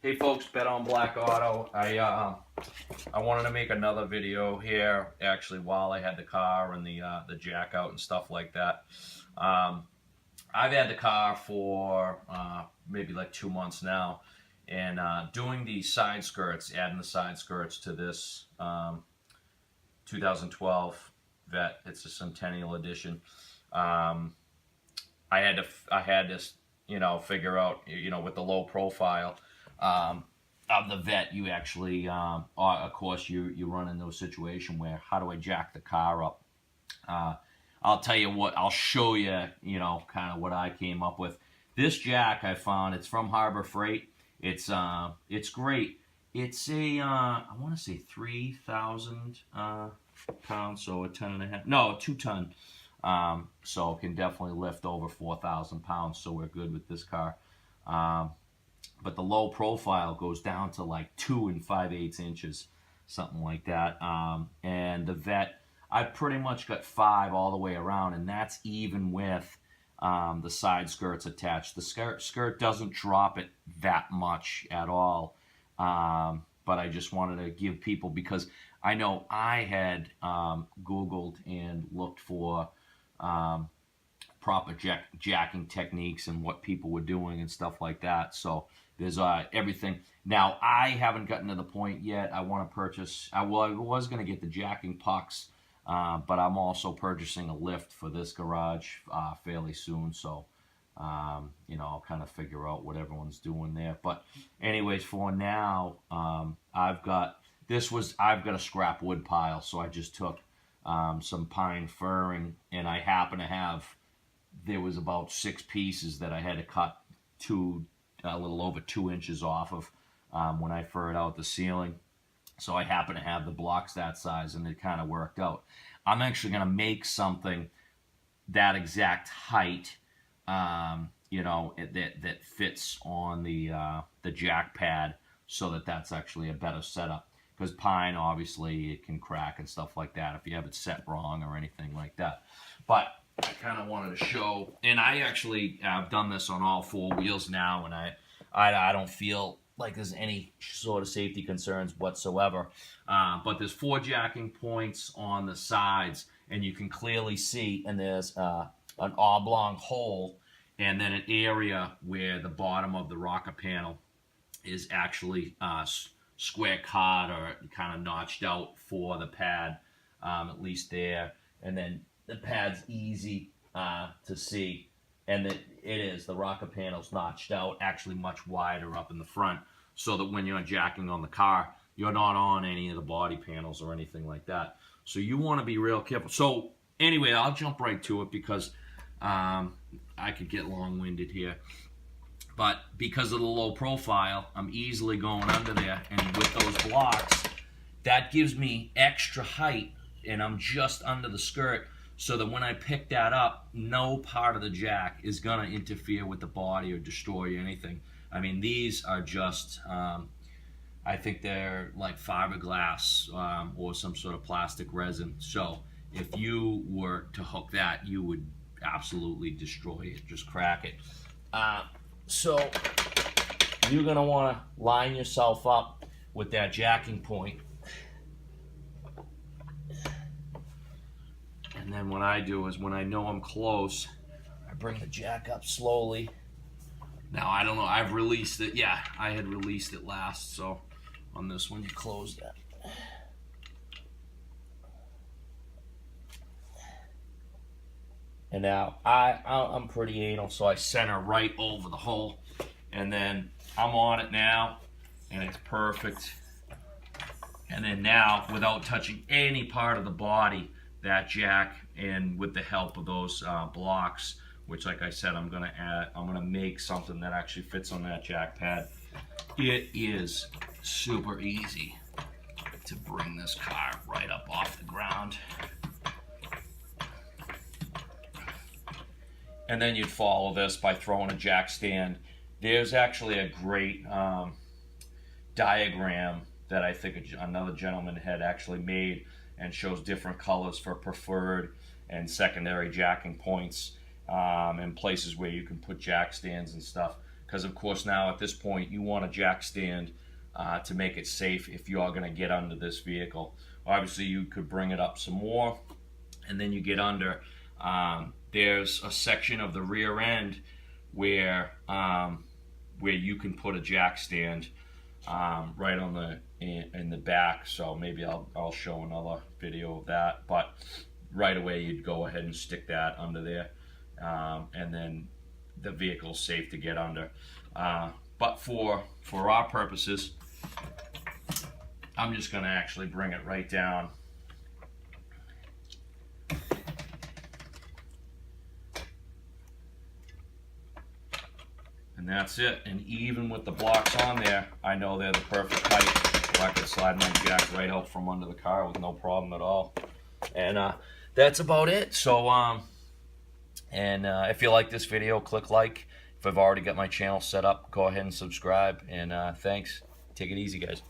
Hey folks, Bet on Black Auto. I wanted to make another video here, actually, while I had the car and the jack out and stuff like that. I've had the car for maybe like 2 months now, and doing the side skirts, adding the side skirts to this 2012 Vet. It's a Centennial edition. I had to figure out, with the low profile of the Vet, you actually, of course, you run into a situation where, how do I jack the car up? I'll tell you what, I'll show you, kind of what I came up with. This jack I found, it's from Harbor Freight. It's great. It's a, I want to say 3,000 pounds, so a 2-ton. So it can definitely lift over 4,000 pounds, so we're good with this car. But the low profile goes down to like 2 5/8 inches, something like that. And the Vet, I've pretty much got 5 all the way around, and that's even with the side skirts attached. The skirt doesn't drop it that much at all. But I just wanted to give people, because I know I had Googled and looked for proper jacking techniques and what people were doing and stuff like that. So there's everything. Now, I haven't gotten to the point yet. I want to purchase, I was going to get the jacking pucks, but I'm also purchasing a lift for this garage fairly soon. So, I'll kind of figure out what everyone's doing there. But anyways, for now, I've got a scrap wood pile. So I just took some pine furring, and I happen to have, there was about 6 pieces that I had to cut a little over 2 inches off of when I furred out the ceiling. So I happen to have the blocks that size, and it kind of worked out. I'm actually going to make something that exact height, that fits on the jack pad, so that's actually a better setup. Because pine, obviously, it can crack and stuff like that if you have it set wrong or anything like that. But I kind of wanted to show, and I actually have done this on all 4 wheels now, and I don't feel like there's any sort of safety concerns whatsoever. But there's 4 jacking points on the sides, and you can clearly see, and there's an oblong hole, and then an area where the bottom of the rocker panel is actually square cut or kind of notched out for the pad, at least there. And then the pad's easy to see, and the rocker panel's notched out, actually much wider up in the front, so that when you're jacking on the car, you're not on any of the body panels or anything like that. So you want to be real careful. So anyway, I'll jump right to it, because I could get long-winded here. But because of the low profile, I'm easily going under there, and with those blocks, that gives me extra height, and I'm just under the skirt, so that when I pick that up, no part of the jack is going to interfere with the body or destroy anything. I mean, these are just, I think they're like fiberglass or some sort of plastic resin. So if you were to hook that, you would absolutely destroy it, just crack it. So you're going to want to line yourself up with that jacking point. And then what I do is, when I know I'm close, I bring the jack up slowly. Now, I don't know, I've released it. Yeah, I had released it last, so on this one, you close that. And now, I'm pretty anal, so I center right over the hole. And then I'm on it now, and it's perfect. And then now, without touching any part of the body, that jack, and with the help of those blocks, which, like I said, I'm gonna make something that actually fits on that jack pad. It is super easy to bring this car right up off the ground. And then you'd follow this by throwing a jack stand. There's actually a great diagram that I think another gentleman had actually made, and shows different colors for preferred and secondary jacking points, and places where you can put jack stands and stuff. because of course now at this point you want a jack stand to make it safe if you are going to get under this vehicle. Obviously you could bring it up some more and then you get under. There's a section of the rear end where you can put a jack stand right on the in the back. So maybe I'll show another video of that, but right away you'd go ahead and stick that under there, and then the vehicle's safe to get under. But for our purposes, I'm just going to actually bring it right down. And that's it. And even with the blocks on there, I know they're the perfect height. So I could slide my jack right out from under the car with no problem at all. And that's about it. So, if you like this video, click like. If I've already got my channel set up, go ahead and subscribe. And thanks. Take it easy, guys.